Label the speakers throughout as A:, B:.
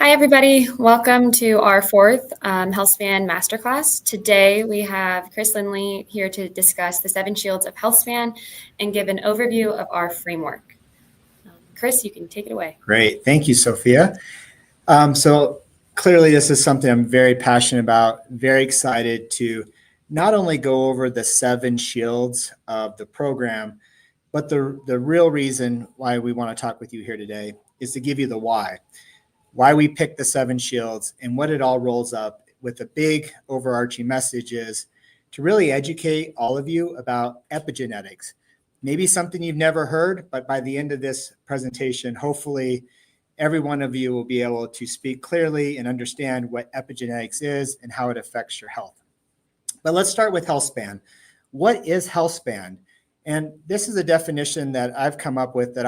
A: Hi, everybody. Welcome to our fourth Healthspan Masterclass. Today, we have Chris Lindley here to discuss the 7 Shields of Healthspan and give an overview of our framework. Chris, you can take it away.
B: Great. Thank you, Sophia. So clearly, this is something I'm very passionate about, very excited to not only go over the 7 shields of the program, but the real reason why we want to talk with you here today is to give you the why we picked the 7 shields and what it all rolls up with. A big overarching message is to really educate all of you about epigenetics. Maybe something you've never heard, but by the end of this presentation, hopefully every one of you will be able to speak clearly and understand what epigenetics is and how it affects your health. But let's start with Healthspan. What is Healthspan? And this is a definition that I've come up with that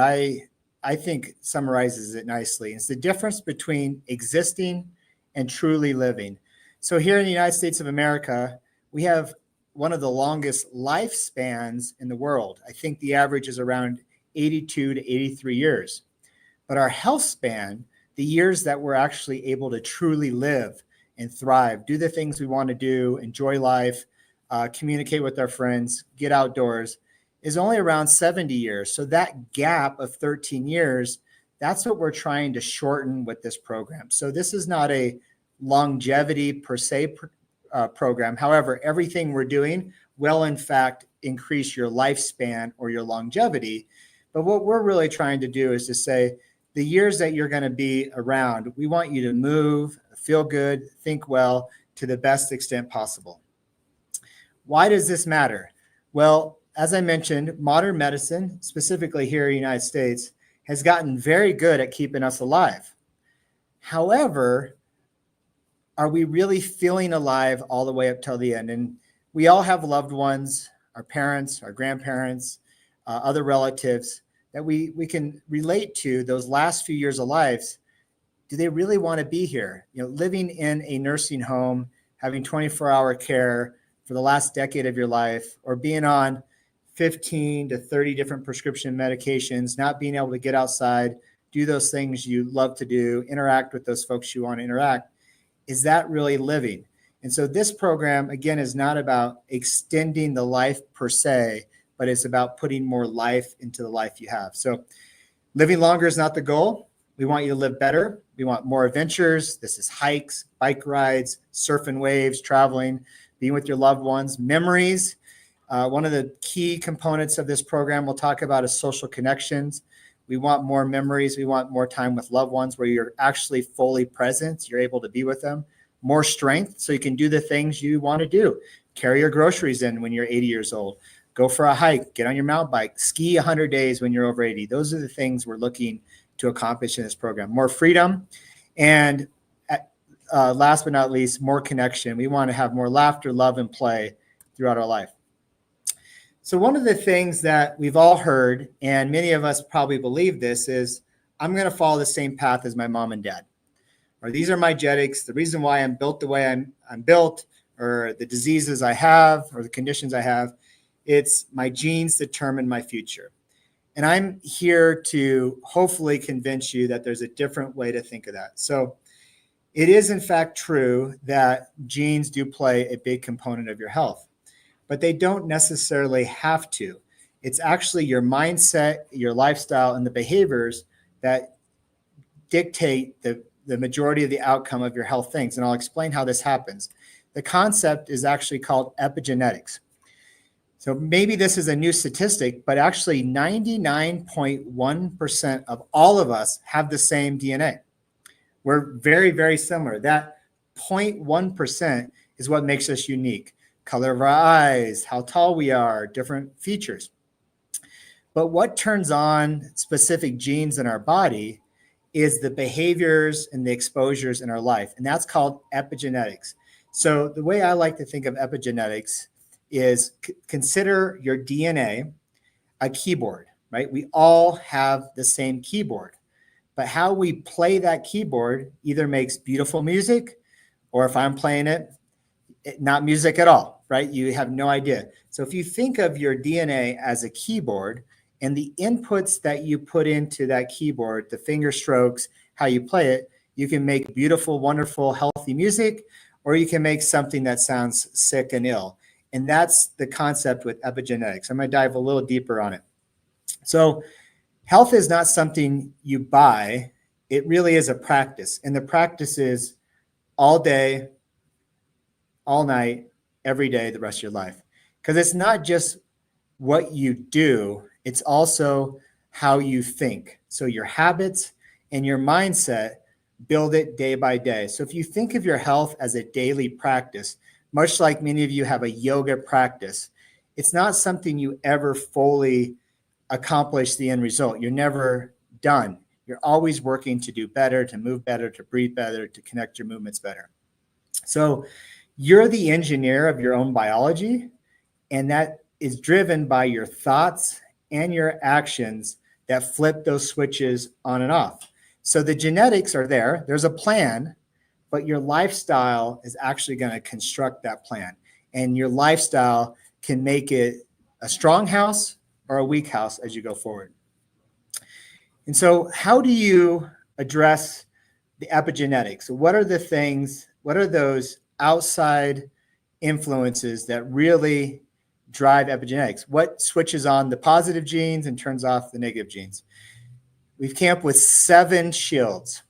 B: I think summarizes it nicely. It's the difference between existing and truly living. So here in the United States of America, we have one of the longest lifespans in the world. I think the average is around 82 to 83 years. But our health span, the years that we're actually able to truly live and thrive, do the things we want to do, enjoy life, communicate with our friends, get outdoors, is only around 70 years. So that gap of 13 years, that's what we're trying to shorten with this program. So this is not a longevity per se program. However, everything we're doing will in fact increase your lifespan or your longevity. But what we're really trying to do is to say the years that you're going to be around, we want you to move, feel good, think well to the best extent possible. Why does this matter? Well, as I mentioned, modern medicine, specifically here in the United States, has gotten very good at keeping us alive. However, are we really feeling alive all the way up till the end? And we all have loved ones, our parents, our grandparents, other relatives that we can relate to those last few years of lives. Do they really want to be here? Living in a nursing home, having 24-hour care for the last decade of your life, or being on 15 to 30 different prescription medications, not being able to get outside, do those things you love to do, interact with those folks you want to interact. Is that really living? And so this program, again, is not about extending the life per se, but it's about putting more life into the life you have. So living longer is not the goal. We want you to live better. We want more adventures. This is hikes, bike rides, surfing waves, traveling, being with your loved ones, memories. One of the key components of this program we'll talk about is social connections. We want more memories. We want more time with loved ones where you're actually fully present. You're able to be with them. More strength so you can do the things you want to do. Carry your groceries in when you're 80 years old. Go for a hike. Get on your mountain bike. Ski 100 days when you're over 80. Those are the things we're looking to accomplish in this program. More freedom. And last but not least, more connection. We want to have more laughter, love, and play throughout our life. So one of the things that we've all heard, and many of us probably believe this, is I'm going to follow the same path as my mom and dad. Or these are my genetics. The reason why I'm built the way I'm built, or the diseases I have, or the conditions I have, it's my genes determine my future. And I'm here to hopefully convince you that there's a different way to think of that. So it is in fact true that genes do play a big component of your health, but they don't necessarily have to. It's actually your mindset, your lifestyle, and the behaviors that dictate the majority of the outcome of your health things. And I'll explain how this happens. The concept is actually called epigenetics. So maybe this is a new statistic, but actually 99.1% of all of us have the same DNA. We're very, very similar. That 0.1% is what makes us unique. Color of our eyes, how tall we are, different features. But what turns on specific genes in our body is the behaviors and the exposures in our life. And that's called epigenetics. So the way I like to think of epigenetics is consider your DNA a keyboard, right? We all have the same keyboard, but how we play that keyboard either makes beautiful music, or if I'm playing it, not music at all, right? You have no idea. So if you think of your DNA as a keyboard, and the inputs that you put into that keyboard, the finger strokes, how you play it, You can make beautiful, wonderful, healthy music, or you can make something that sounds sick and ill. And that's the concept with epigenetics. I'm going to dive a little deeper on it. So health is not something you buy. It really is a practice. And the practice is all day, all night, every day, the rest of your life. Because it's not just what you do, it's also how you think. So your habits and your mindset build it day by day. So if you think of your health as a daily practice, much like many of you have a yoga practice, it's not something you ever fully accomplish the end result. You're never done. You're always working to do better, to move better, to breathe better, to connect your movements better. So you're the engineer of your own biology, and that is driven by your thoughts and your actions that flip those switches on and off. So the genetics are there. There's a plan, but your lifestyle is actually going to construct that plan. And your lifestyle can make it a strong house or a weak house as you go forward. And so how do you address the epigenetics? What are the things, what are those outside influences that really drive epigenetics? What switches on the positive genes and turns off the negative genes? We've came up with 7 shields.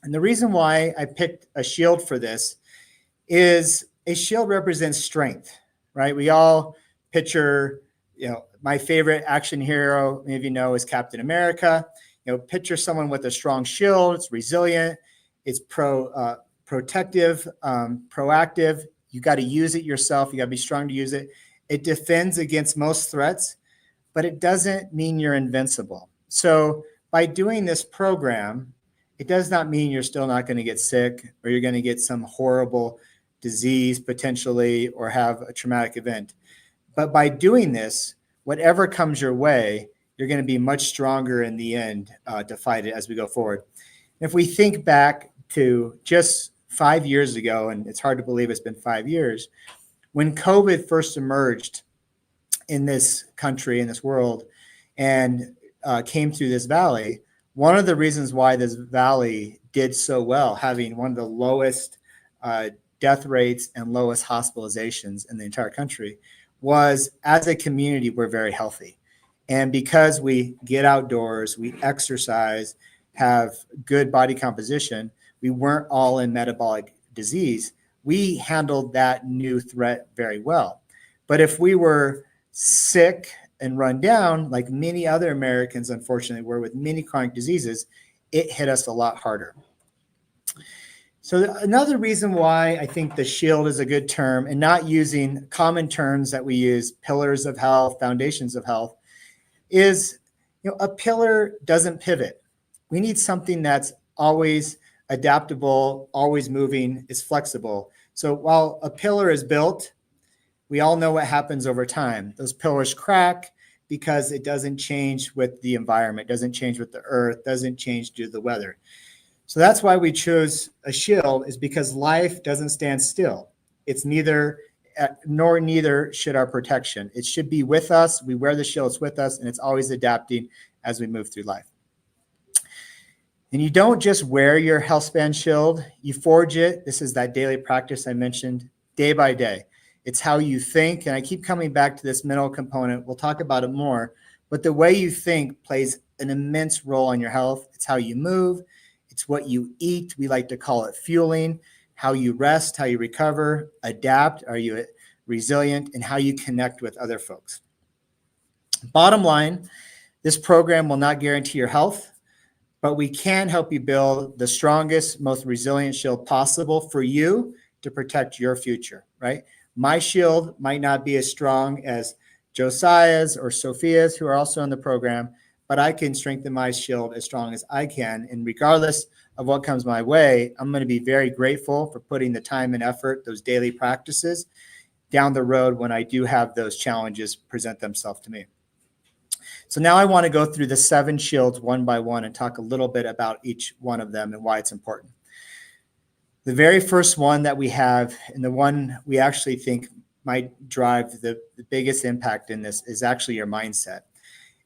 B: And the reason why I picked a shield for this is a shield represents strength, right? We all picture, my favorite action hero, many of you know, is Captain America. Picture someone with a strong shield. It's resilient. It's protective, proactive. You got to use it yourself. You got to be strong to use it. It defends against most threats, but it doesn't mean you're invincible. So by doing this program, it does not mean you're still not going to get sick or you're going to get some horrible disease potentially or have a traumatic event. But by doing this, whatever comes your way, you're going to be much stronger in the end to fight it as we go forward. If we think back to just 5 years ago, and it's hard to believe it's been 5 years, when COVID first emerged in this country, in this world, and came through this valley, one of the reasons why this valley did so well, having one of the lowest death rates and lowest hospitalizations in the entire country, was as a community, we're very healthy. And because we get outdoors, we exercise, have good body composition, we weren't all in metabolic disease. We handled that new threat very well. But if we were sick and run down, like many other Americans, unfortunately, were with many chronic diseases, it hit us a lot harder. So another reason why I think the shield is a good term and not using common terms that we use, pillars of health, foundations of health, is a pillar doesn't pivot. We need something that's always adaptable, always moving, is flexible. So while a pillar is built, we all know what happens over time. Those pillars crack because it doesn't change with the environment, doesn't change with the earth, doesn't change due to the weather. So that's why we chose a shield, is because life doesn't stand still. It's neither should our protection. It should be with us. We wear the shields with us, and it's always adapting as we move through life. And you don't just wear your Healthspan shield, you forge it. This is that daily practice I mentioned, day by day. It's how you think. And I keep coming back to this mental component. We'll talk about it more. But the way you think plays an immense role in your health. It's how you move. It's what you eat. We like to call it fueling. How you rest, how you recover, adapt. Are you resilient? And how you connect with other folks. Bottom line, this program will not guarantee your health, but we can help you build the strongest, most resilient shield possible for you to protect your future, right? My shield might not be as strong as Josiah's or Sophia's, who are also in the program, but I can strengthen my shield as strong as I can. And regardless of what comes my way, I'm going to be very grateful for putting the time and effort, those daily practices, down the road when I do have those challenges present themselves to me. So now I want to go through the 7 shields one by one and talk a little bit about each one of them and why it's important. The very first one that we have, and the one we actually think might drive the biggest impact in this, is actually your mindset.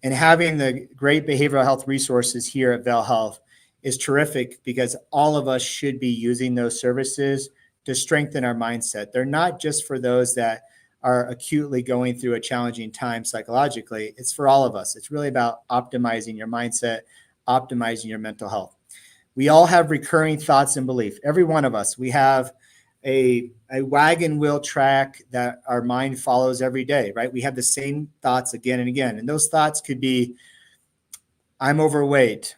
B: And having the great behavioral health resources here at Vail Health is terrific because all of us should be using those services to strengthen our mindset. They're not just for those that are acutely going through a challenging time psychologically. It's for all of us. It's really about optimizing your mindset, optimizing your mental health. We all have recurring thoughts and beliefs. Every one of us. We have a wagon wheel track that our mind follows every day, right? We have the same thoughts again and again. And those thoughts could be, I'm overweight,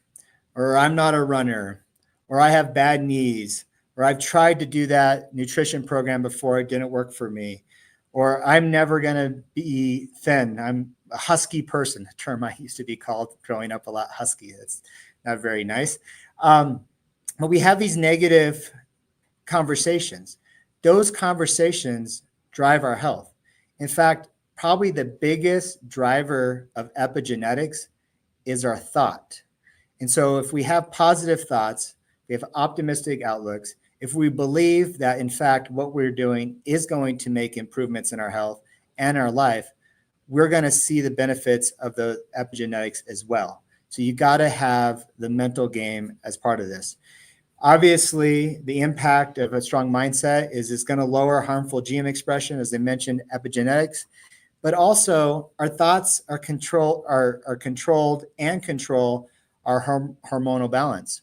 B: or I'm not a runner, or I have bad knees, or I've tried to do that nutrition program before, it didn't work for me, or I'm never going to be thin. I'm a husky person, a term I used to be called growing up a lot, husky. That's not very nice. But we have these negative conversations. Those conversations drive our health. In fact, probably the biggest driver of epigenetics is our thought. And so if we have positive thoughts, we have optimistic outlooks, if we believe that, in fact, what we're doing is going to make improvements in our health and our life, we're going to see the benefits of the epigenetics as well. So you got to have the mental game as part of this. Obviously, the impact of a strong mindset is it's going to lower harmful gene expression, as I mentioned, epigenetics, but also our thoughts are controlled and control our hormonal balance.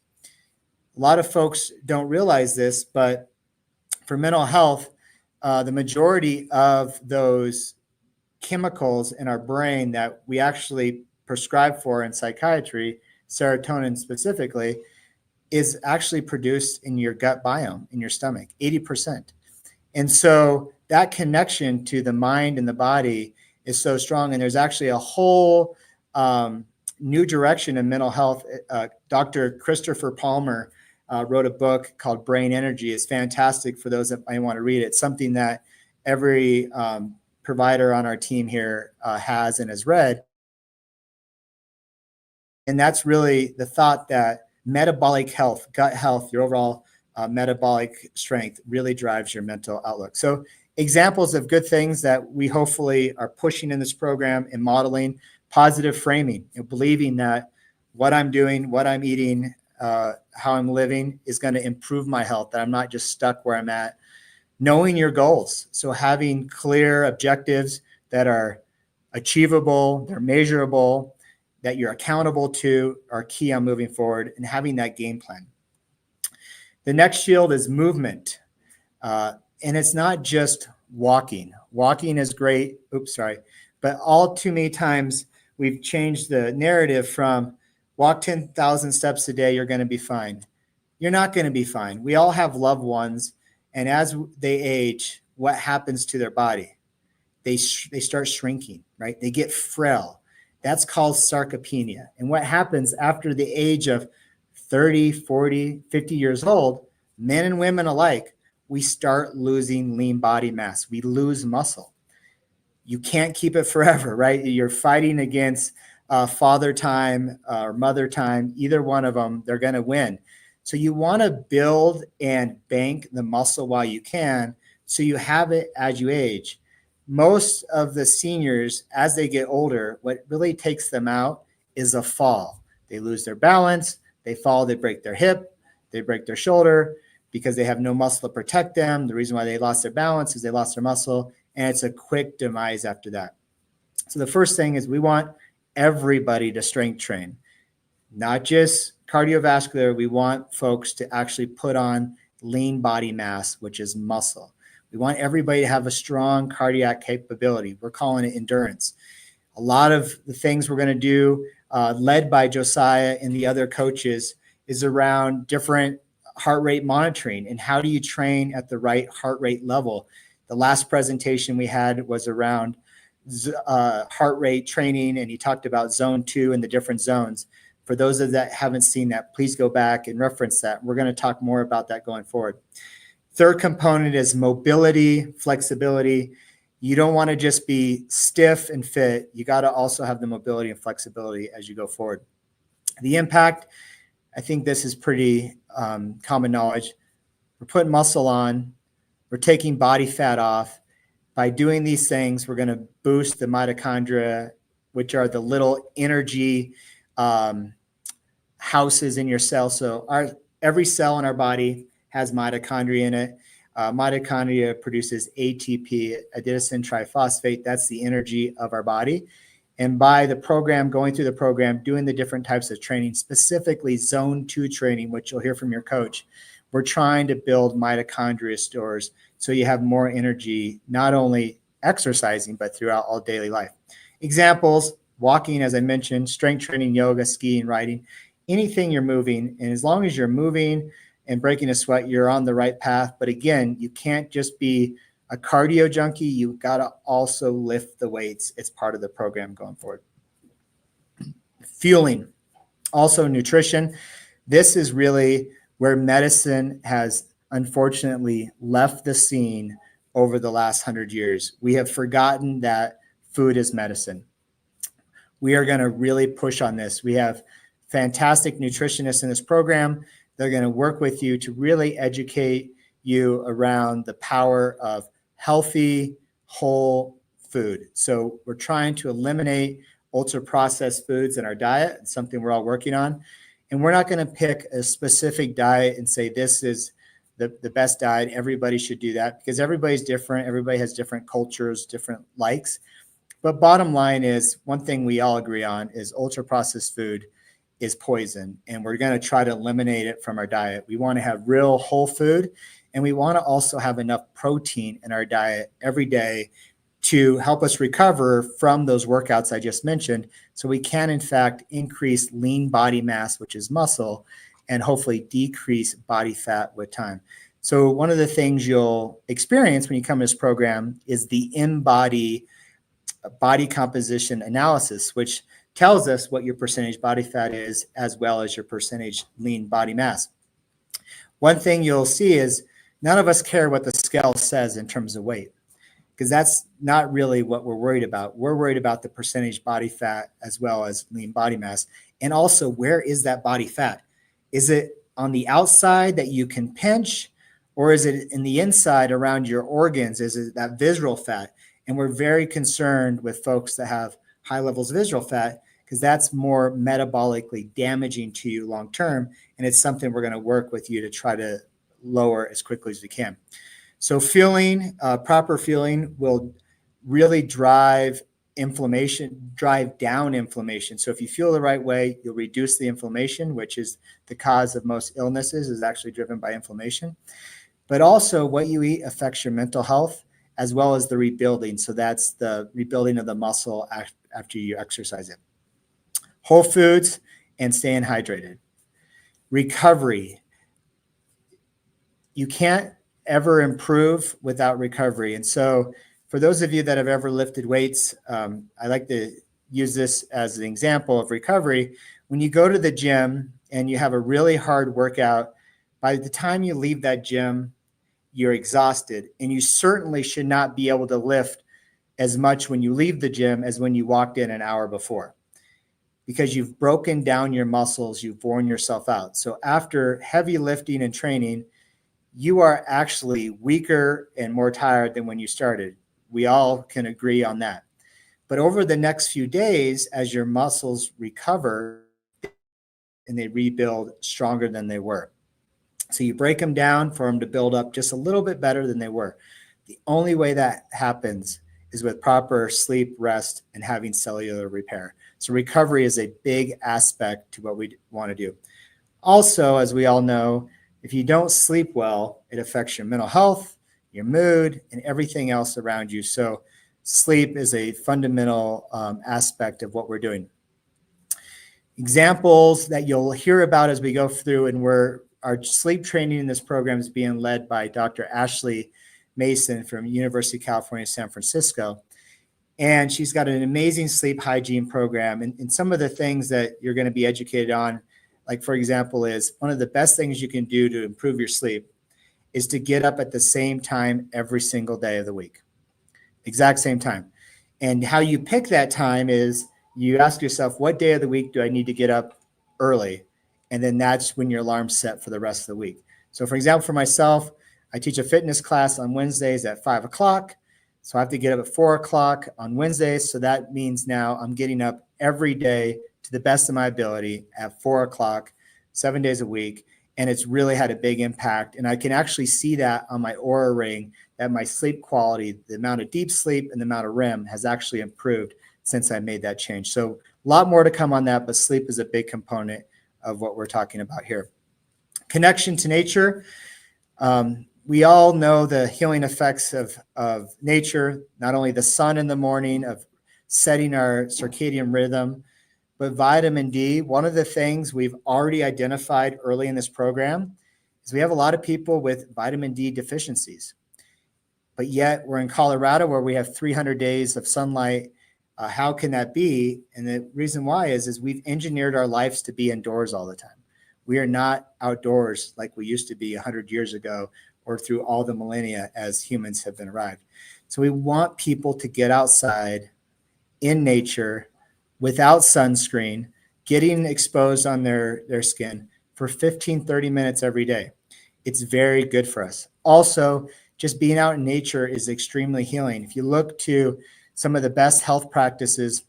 B: A lot of folks don't realize this, but for mental health, the majority of those chemicals in our brain that we actually prescribe for in psychiatry, serotonin specifically, is actually produced in your gut biome, in your stomach, 80%. And so that connection to the mind and the body is so strong. And there's actually a whole new direction in mental health. Dr. Christopher Palmer wrote a book called Brain Energy. It's fantastic for those that might want to read it. It's something that every provider on our team here has and has read. And that's really the thought that metabolic health, gut health, your overall metabolic strength really drives your mental outlook. So examples of good things that we hopefully are pushing in this program and modeling: positive framing, believing that what I'm doing, what I'm eating, how I'm living is going to improve my health, that I'm not just stuck where I'm at. Knowing your goals. So having clear objectives that are achievable, they're measurable, that you're accountable to are key on moving forward, and having that game plan. The next shield is movement. And it's not just walking. Walking is great. But all too many times we've changed the narrative from walk 10,000 steps a day, you're going to be fine. You're not going to be fine. We all have loved ones. And as they age, what happens to their body? They start shrinking, right? They get frail. That's called sarcopenia. And what happens after the age of 30, 40, 50 years old, men and women alike, we start losing lean body mass. We lose muscle. You can't keep it forever, right? You're fighting against father time or mother time. Either one of them, they're going to win. So you want to build and bank the muscle while you can, so you have it as you age. Most of the seniors, as they get older, what really takes them out is a fall. They lose their balance, they fall, they break their hip, they break their shoulder because they have no muscle to protect them. The reason why they lost their balance is they lost their muscle, and it's a quick demise after that. So the first thing is we want everybody to strength train, not just cardiovascular. We want folks to actually put on lean body mass, which is muscle. We want everybody to have a strong cardiac capability. We're calling it endurance. A lot of the things we're going to do, led by Josiah and the other coaches, is around different heart rate monitoring and how do you train at the right heart rate level. The last presentation we had was around heart rate training, and he talked about zone 2 and the different zones. For those of that haven't seen that, please go back and reference that. We're going to talk more about that going forward. Third component is mobility, flexibility. You don't want to just be stiff and fit. You got to also have the mobility and flexibility as you go forward. The impact, I think this is pretty common knowledge. We're putting muscle on. We're taking body fat off. By doing these things, we're going to boost the mitochondria, which are the little energy houses in your cell. So every cell in our body has mitochondria in it. Mitochondria produces ATP, adenosine triphosphate. That's the energy of our body. And by the program, going through the program, doing the different types of training, specifically zone 2 training, which you'll hear from your coach, we're trying to build mitochondria stores so you have more energy, not only exercising, but throughout all daily life. Examples: walking, as I mentioned, strength training, yoga, skiing, riding, anything you're moving. And as long as you're moving and breaking a sweat, you're on the right path. But again, you can't just be a cardio junkie. You've got to also lift the weights. It's part of the program going forward. Fueling, also nutrition. This is really where medicine has unfortunately left the scene over the last 100 years. We have forgotten that food is medicine. We are going to really push on this. We have fantastic nutritionists in this program. They're going to work with you to really educate you around the power of healthy, whole food. So we're trying to eliminate ultra-processed foods in our diet. It's something we're all working on. And we're not going to pick a specific diet and say this is the best diet. Everybody should do that, because everybody's different. Everybody has different cultures, different likes. But bottom line is, one thing we all agree on is ultra-processed food is poison, and we're going to try to eliminate it from our diet. We want to have real whole food, and we want to also have enough protein in our diet every day to help us recover from those workouts I just mentioned, so we can in fact increase lean body mass, which is muscle, and hopefully decrease body fat with time. So one of the things you'll experience when you come to this program is the in-body body composition analysis, which tells us what your percentage body fat is, as well as your percentage lean body mass. One thing you'll see is none of us care what the scale says in terms of weight, because that's not really what we're worried about. We're worried about the percentage body fat as well as lean body mass. And also, where is that body fat? Is it on the outside that you can pinch, or is it in the inside around your organs? Is it that visceral fat? And we're very concerned with folks that have high levels of visceral fat, because that's more metabolically damaging to you long term. And it's something we're going to work with you to try to lower as quickly as we can. So fueling, proper fueling will really drive inflammation, drive down inflammation. So if you fuel the right way, you'll reduce the inflammation, which is the cause of most illnesses, is actually driven by inflammation. But also what you eat affects your mental health, as well as the rebuilding. So that's the rebuilding of the muscle after you exercise it. Whole foods and staying hydrated. Recovery. You can't ever improve without recovery. And so for those of you that have ever lifted weights, I like to use this as an example of recovery. When you go to the gym and you have a really hard workout, by the time you leave that gym, you're exhausted, and you certainly should not be able to lift as much when you leave the gym as when you walked in an hour before, because you've broken down your muscles, you've worn yourself out. So after heavy lifting and training, you are actually weaker and more tired than when you started. We all can agree on that. But over the next few days, as your muscles recover and they rebuild stronger than they were. So you break them down for them to build up just a little bit better than they were. The only way that happens is with proper sleep, rest, and having cellular repair. So recovery is a big aspect to what we want to do. Also, as we all know, if you don't sleep well, it affects your mental health, your mood, and everything else around you. So sleep is a fundamental aspect of what we're doing. Examples that you'll hear about as we go through, and our sleep training in this program is being led by Dr. Ashley Mason from University of California, San Francisco. And she's got an amazing sleep hygiene program. And some of the things that you're going to be educated on, like, for example, is one of the best things you can do to improve your sleep is to get up at the same time every single day of the week, exact same time. And how you pick that time is you ask yourself, what day of the week do I need to get up early? And then that's when your alarm's set for the rest of the week. So for example, for myself, I teach a fitness class on Wednesdays at 5 o'clock. So I have to get up at 4 o'clock on Wednesdays. So that means now I'm getting up every day to the best of my ability at 4 o'clock 7 days a week. And it's really had a big impact. And I can actually see that on my Aura ring, that my sleep quality, the amount of deep sleep and the amount of REM has actually improved since I made that change. So a lot more to come on that, but sleep is a big component of what we're talking about here. Connection to nature. We all know the healing effects of nature, not only the sun in the morning, of setting our circadian rhythm, but vitamin D. One of the things we've already identified early in this program is we have a lot of people with vitamin D deficiencies. But yet we're in Colorado where we have 300 days of sunlight. How can that be? And the reason why is we've engineered our lives to be indoors all the time. We are not outdoors like we used to be 100 years ago or through all the millennia as humans have been arrived. So we want people to get outside in nature without sunscreen, getting exposed on their skin for 15, 30 minutes every day. It's very good for us. Also, just being out in nature is extremely healing. If you look to some of the best health practices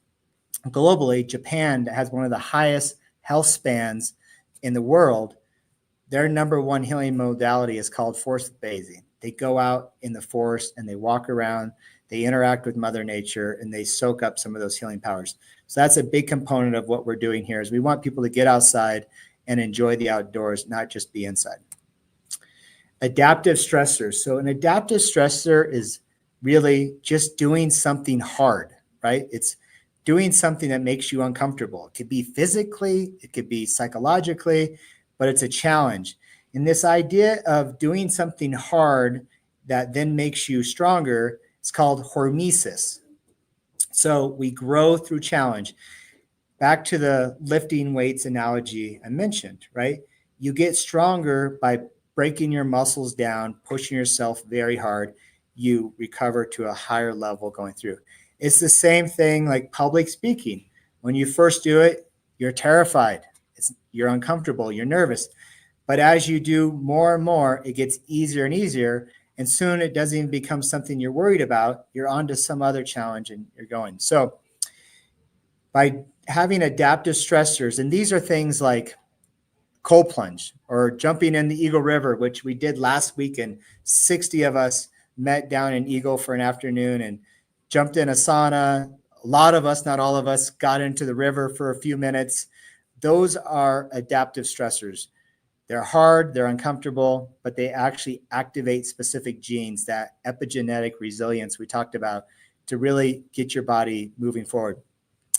B: globally, Japan has one of the highest health spans in the world. Their number one healing modality is called forest bathing. They go out in the forest and they walk around, they interact with Mother Nature, and they soak up some of those healing powers. So that's a big component of what we're doing here is we want people to get outside and enjoy the outdoors, not just be inside. Adaptive stressors. So an adaptive stressor is really just doing something hard, right? It's doing something that makes you uncomfortable. It could be physically, it could be psychologically, but it's a challenge. And this idea of doing something hard that then makes you stronger is called hormesis. So we grow through challenge. Back to the lifting weights analogy I mentioned, right? You get stronger by breaking your muscles down, pushing yourself very hard. You recover to a higher level going through. It's the same thing like public speaking. When you first do it, you're terrified. You're uncomfortable, you're nervous. But as you do more and more, it gets easier and easier. And soon it doesn't even become something you're worried about. You're on to some other challenge and you're going. So by having adaptive stressors, and these are things like cold plunge or jumping in the Eagle River, which we did last weekend. 60 of us met down in Eagle for an afternoon and jumped in a sauna. A lot of us, not all of us, got into the river for a few minutes. Those are adaptive stressors. They're hard, they're uncomfortable, but they actually activate specific genes, that epigenetic resilience we talked about, to really get your body moving forward.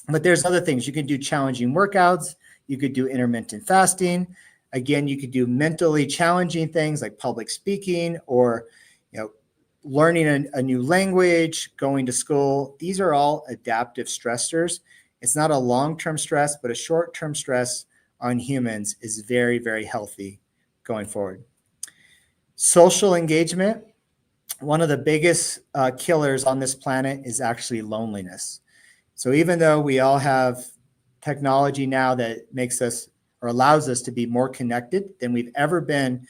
B: But there's other things. You can do challenging workouts. You could do intermittent fasting. Again, you could do mentally challenging things like public speaking or, learning a new language, going to school. These are all adaptive stressors. It's not a long-term stress, but a short-term stress on humans is very, very healthy going forward. Social engagement. One of the biggest killers on this planet is actually loneliness. So even though we all have technology now that makes us or allows us to be more connected than we've ever been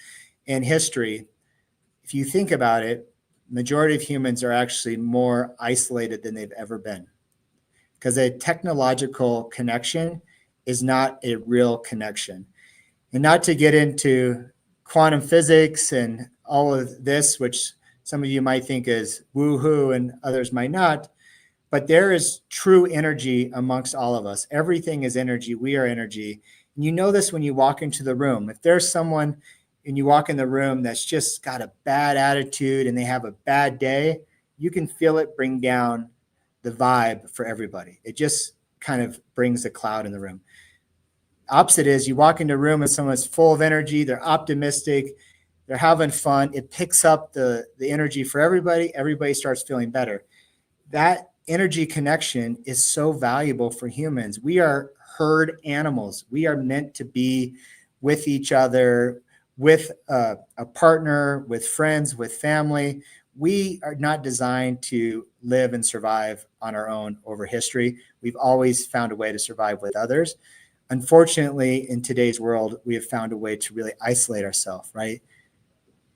B: in history, if you think about it, majority of humans are actually more isolated than they've ever been, because a technological connection is not a real connection. And not to get into quantum physics and all of this, which some of you might think is woo-hoo and others might not, but there is true energy amongst all of us. Everything is energy. We are energy. And you know this when you walk into the room. If there's someone and you walk in the room that's just got a bad attitude and they have a bad day, you can feel it bring down the vibe for everybody. It just kind of brings a cloud in the room. Opposite is you walk into a room and someone's full of energy, they're optimistic, they're having fun. It picks up the energy for everybody. Everybody starts feeling better. That energy connection is so valuable for humans. We are herd animals. We are meant to be with each other, with a partner, with friends, with family. We are not designed to live and survive on our own over history. We've always found a way to survive with others. Unfortunately, in today's world, we have found a way to really isolate ourselves, right?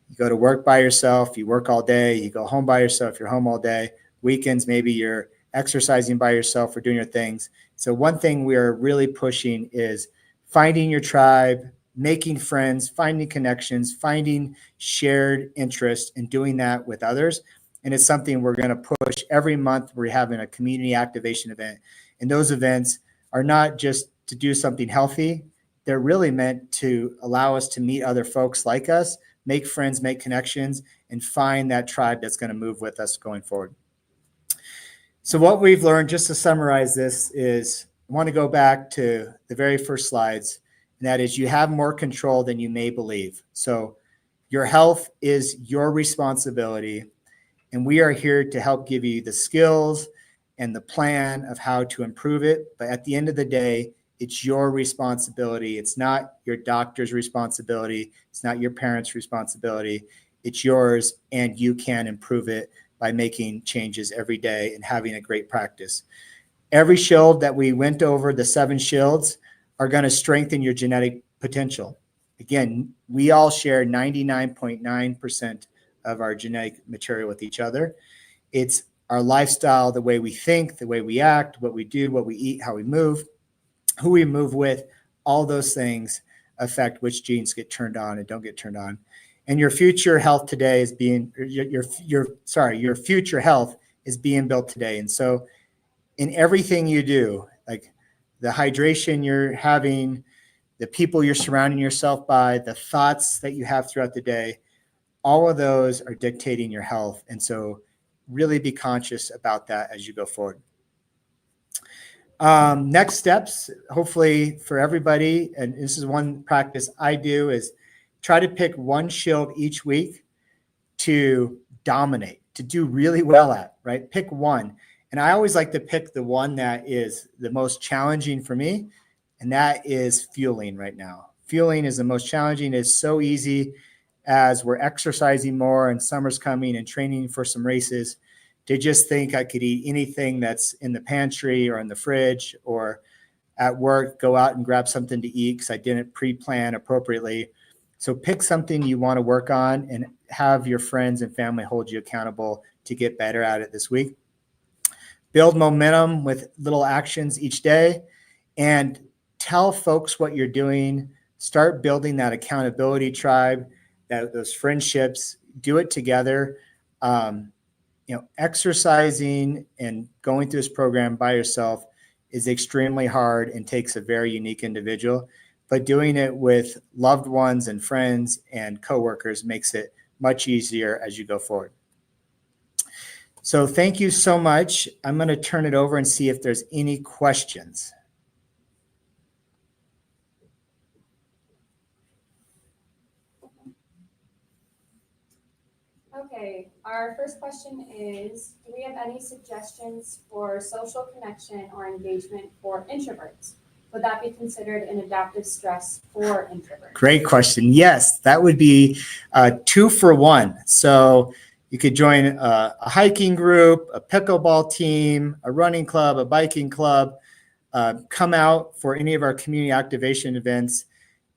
B: You go to work by yourself, you work all day, you go home by yourself, you're home all day. Weekends, maybe you're exercising by yourself or doing your things. So one thing we are really pushing is finding your tribe, making friends, finding connections, finding shared interest, and doing that with others. And it's something we're going to push every month. We're having a community activation event. And those events are not just to do something healthy. They're really meant to allow us to meet other folks like us, make friends, make connections, and find that tribe that's going to move with us going forward. So what we've learned, just to summarize this, is I want to go back to the very first slides, and that is you have more control than you may believe. So your health is your responsibility, and we are here to help give you the skills and the plan of how to improve it. But at the end of the day, it's your responsibility. It's not your doctor's responsibility. It's not your parents' responsibility. It's yours, and you can improve it by making changes every day and having a great practice. Every shield that we went over, the 7 shields, are going to strengthen your genetic potential. Again, we all share 99.9% of our genetic material with each other. It's our lifestyle, the way we think, the way we act, what we do, what we eat, how we move, who we move with. All those things affect which genes get turned on and don't get turned on. And your future health today is being your future health is being built today. And so in everything you do, like the hydration you're having, the people you're surrounding yourself by, the thoughts that you have throughout the day, all of those are dictating your health. And so really be conscious about that as you go forward. Next steps, hopefully for everybody, and this is one practice I do, is try to pick one shield each week to dominate, to do really well at, right? Pick one. And I always like to pick the one that is the most challenging for me, and that is fueling right now. Fueling is the most challenging. It's so easy as we're exercising more and summer's coming and training for some races to just think I could eat anything that's in the pantry or in the fridge, or at work, go out and grab something to eat because I didn't pre-plan appropriately. So pick something you want to work on and have your friends and family hold you accountable to get better at it this week. Build momentum with little actions each day and tell folks what you're doing. Start building that accountability tribe, those friendships. Do it together. Exercising and going through this program by yourself is extremely hard and takes a very unique individual, but doing it with loved ones and friends and coworkers makes it much easier as you go forward. So thank you so much. I'm going to turn it over and see if there's any questions.
A: Okay, our first question is, do we have any suggestions for social connection or engagement for introverts? Would that be considered an adaptive stress for introverts?
B: Great question. Yes, that would be 2 for 1. So you could join a hiking group, a pickleball team, a running club, a biking club. Come out for any of our community activation events.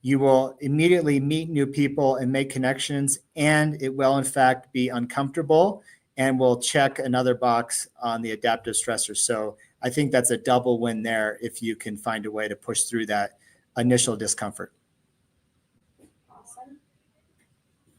B: You will immediately meet new people and make connections, and it will in fact be uncomfortable and will check another box on the adaptive stressors. So I think that's a double win there if you can find a way to push through that initial discomfort.
A: Awesome.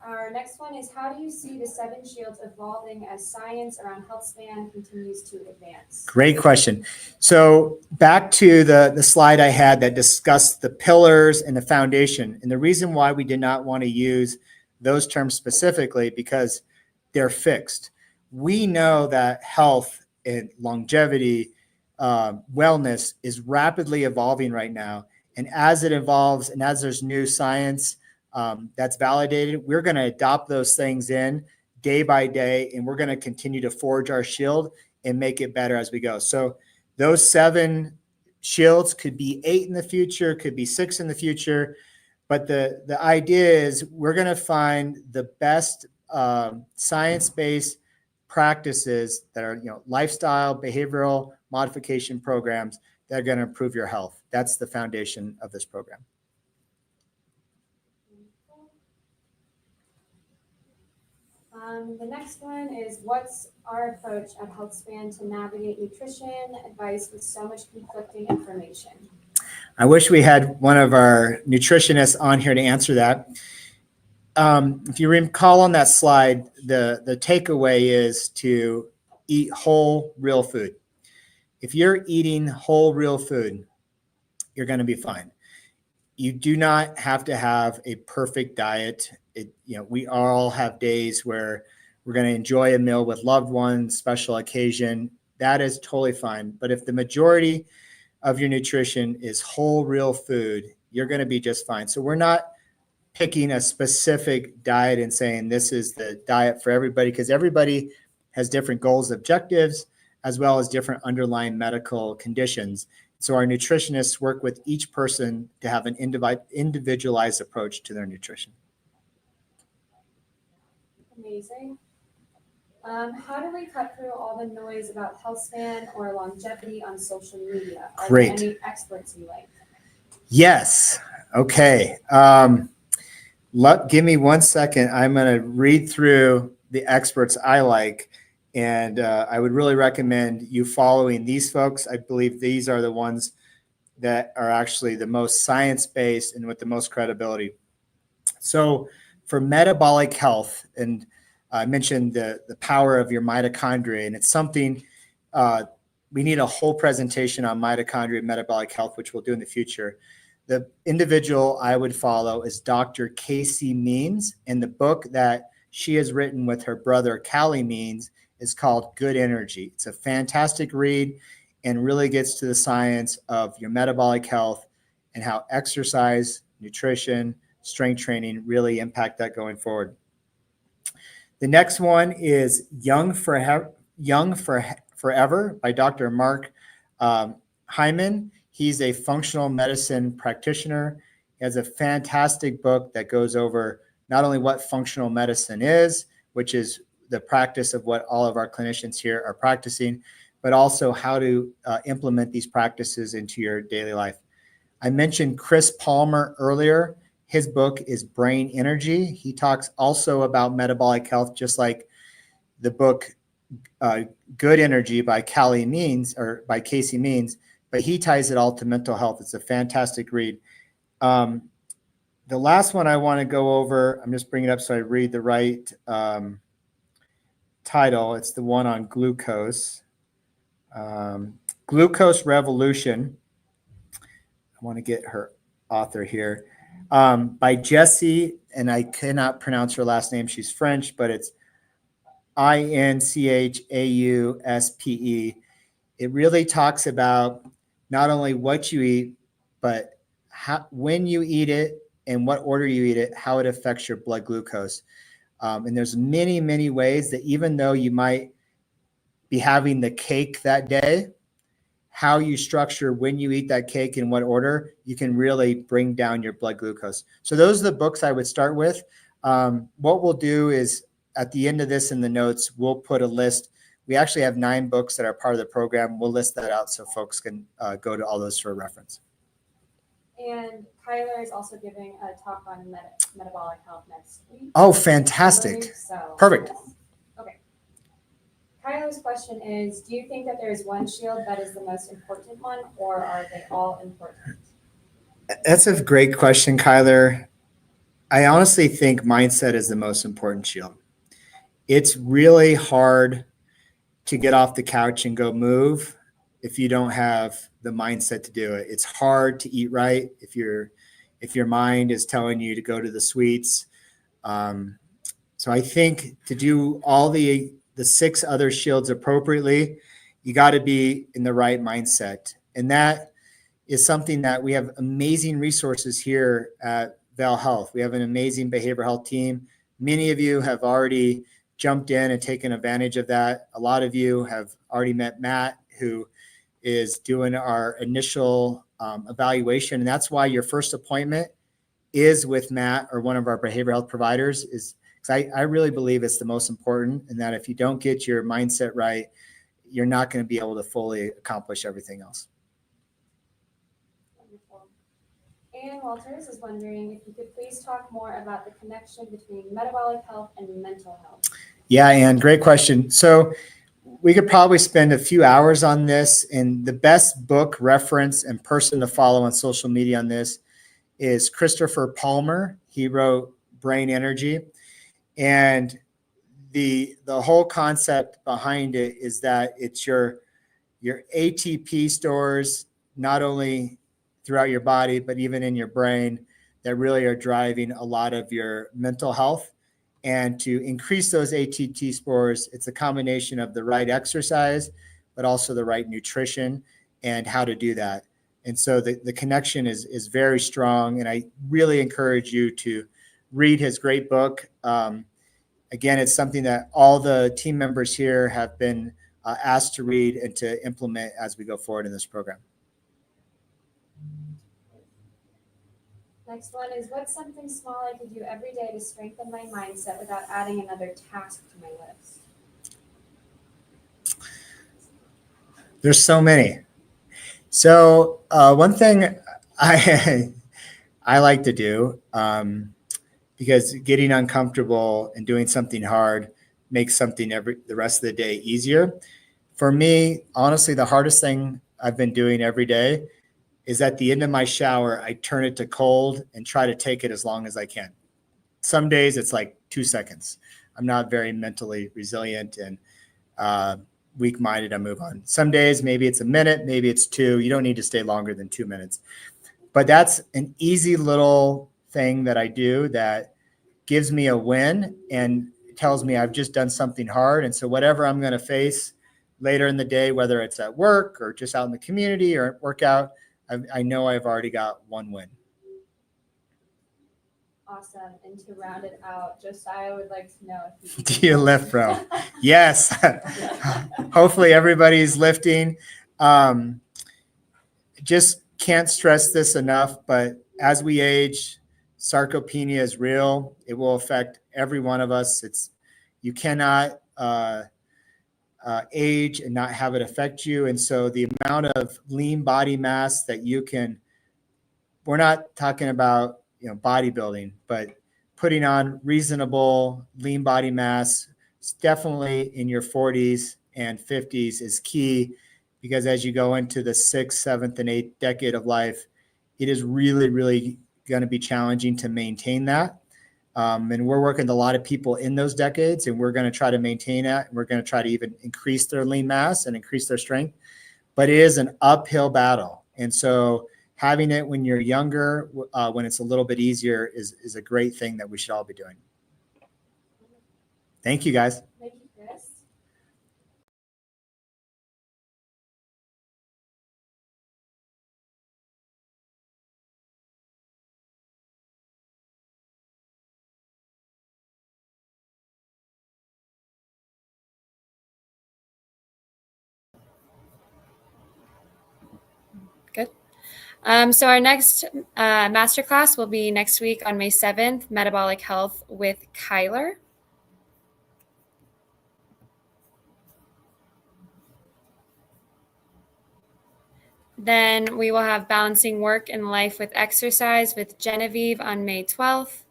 A: Our next one is, how do you see the 7 shields evolving as science around healthspan continues to advance?
B: Great question. So back to the slide I had that discussed the pillars and the foundation. And the reason why we did not want to use those terms specifically, because they're fixed. We know that health and longevity, wellness is rapidly evolving right now. And as it evolves and as there's new science that's validated, we're going to adopt those things in day by day, and we're going to continue to forge our shield and make it better as we go. So those 7 shields could be 8 in the future, could be 6 in the future. But the idea is we're going to find the best science-based practices that are, lifestyle, behavioral modification programs that are going to improve your health. That's the foundation of this program.
A: The next one is, what's our approach at Healthspan to navigate nutrition advice with so much conflicting information?
B: I wish we had one of our nutritionists on here to answer that. If you recall on that slide, the takeaway is to eat whole, real food. If you're eating whole, real food, you're going to be fine. You do not have to have a perfect diet. We all have days where we're going to enjoy a meal with loved ones, special occasion. That is totally fine. But if the majority of your nutrition is whole, real food, you're going to be just fine. So we're not picking a specific diet and saying this is the diet for everybody, because everybody has different goals, objectives, as well as different underlying medical conditions. So our nutritionists work with each person to have an individualized approach to their nutrition.
A: Amazing. How do we cut through all the noise about healthspan or longevity on social media? Are
B: Great.
A: there any experts you like?
B: Yes. Okay. Give me 1 second. I'm going to read through the experts I like. And I would really recommend you following these folks. I believe these are the ones that are actually the most science-based and with the most credibility. So for metabolic health, and I mentioned the power of your mitochondria, and it's something we need a whole presentation on mitochondria and metabolic health, which we'll do in the future. The individual I would follow is Dr. Casey Means, and the book that she has written with her brother, Callie Means, is called Good Energy. It's a fantastic read and really gets to the science of your metabolic health and how exercise, nutrition, strength training really impact that going forward. The next one is Young Forever by Dr. Mark Hyman. He's a functional medicine practitioner. He has a fantastic book that goes over not only what functional medicine is, which is the practice of what all of our clinicians here are practicing, but also how to implement these practices into your daily life. I mentioned Chris Palmer earlier. His book is Brain Energy. He talks also about metabolic health, just like the book Good Energy by Casey Means, but he ties it all to mental health. It's a fantastic read. The last one I want to go over, I'm just bringing it up so I read the right title. It's the one on glucose. Glucose Revolution. I want to get her author here. By Jessie, and I cannot pronounce her last name. She's French, but it's Inchauspe. It really talks about not only what you eat, but when you eat it and what order you eat it, how it affects your blood glucose. And there's many, many ways that even though you might be having the cake that day, how you structure when you eat that cake in what order, you can really bring down your blood glucose. So those are the books I would start with. What we'll do is at the end of this in the notes, we'll put a list. We actually have 9 books that are part of the program. We'll list that out so folks can go to all those for reference.
A: And Kyler is also giving a talk on metabolic health next week.
B: Oh, fantastic. Perfect.
A: Yes. Okay. Kyler's question is, do you think that there is one shield that is the most important one, or are they all important?
B: That's a great question, Kyler. I honestly think mindset is the most important shield. It's really hard to get off the couch and go move if you don't have the mindset to do it. It's hard to eat right if your mind is telling you to go to the sweets. So I think to do all the 6 other shields appropriately, you got to be in the right mindset. And that is something that we have amazing resources here at Vail Health. We have an amazing behavioral health team. Many of you have already jumped in and taken advantage of that. A lot of you have already met Matt, who is doing our initial evaluation. And that's why your first appointment is with Matt or one of our behavioral health providers, is because I really believe it's the most important, and that if you don't get your mindset right, you're not going to be able to fully accomplish everything else.
A: Wonderful. Ann Walters is wondering if you could please talk more about the connection between metabolic health and mental health.
B: Yeah, Ann, great question. So we could probably spend a few hours on this, and the best book reference and person to follow on social media on this is Christopher Palmer. He wrote Brain Energy, and the whole concept behind it is that it's your ATP stores, not only throughout your body, but even in your brain, that really are driving a lot of your mental health. And to increase those ATP stores, it's a combination of the right exercise, but also the right nutrition and how to do that. And so the connection is very strong. And I really encourage you to read his great book. Again, it's something that all the team members here have been asked to read and to implement as we go forward in this program.
A: Next one is, what's something small I could do every day to strengthen my mindset without adding another task to my list?
B: There's so many. So one thing I like to do, because getting uncomfortable and doing something hard makes something the rest of the day easier. For me, honestly, the hardest thing I've been doing every day is at the end of my shower, I turn it to cold and try to take it as long as I can. Some days it's like 2 seconds. I'm not very mentally resilient and weak-minded. I move on. Some days, maybe it's a minute, maybe it's 2. You don't need to stay longer than 2 minutes. But that's an easy little thing that I do that gives me a win and tells me I've just done something hard. And so whatever I'm going to face later in the day, whether it's at work or just out in the community or at workout, I know I've already got one win.
A: Awesome. And to round it out, Josiah would like to know if you
B: Do you lift, bro? Yes. Hopefully everybody's lifting. Just can't stress this enough, but as we age, sarcopenia is real. It will affect every one of us. You cannot age and not have it affect you. And so the amount of lean body mass that you can, we're not talking about, bodybuilding, but putting on reasonable lean body mass, definitely in your 40s and 50s is key, because as you go into the 6th, 7th, and 8th decade of life, it is really, really going to be challenging to maintain that. And we're working with a lot of people in those decades, and we're going to try to maintain that. And we're going to try to even increase their lean mass and increase their strength. But it is an uphill battle. And so having it when you're younger, when it's a little bit easier, is a great thing that we should all be doing. Thank you, guys.
A: Thank you, Chris. Good. So our next masterclass will be next week on May 7th, Metabolic Health with Kyler. Then we will have Balancing Work and Life with Exercise with Genevieve on May 12th.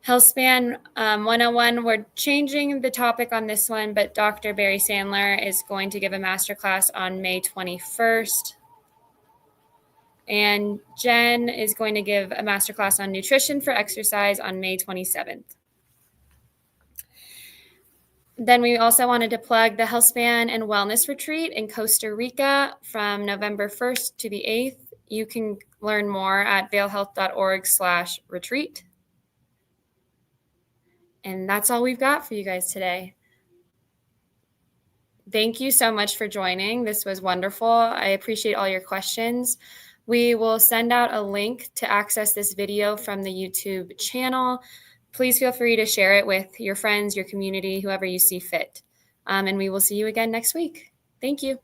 A: Healthspan 101, we're changing the topic on this one, but Dr. Barry Sandler is going to give a masterclass on May 21st. And Jen is going to give a masterclass on nutrition for exercise on May 27th. Then we also wanted to plug the Healthspan and Wellness Retreat in Costa Rica from November 1st to the 8th. You can learn more at vailhealth.org/retreat. And that's all we've got for you guys today. Thank you so much for joining. This was wonderful. I appreciate all your questions. We will send out a link to access this video from the YouTube channel. Please feel free to share it with your friends, your community, whoever you see fit. And we will see you again next week. Thank you.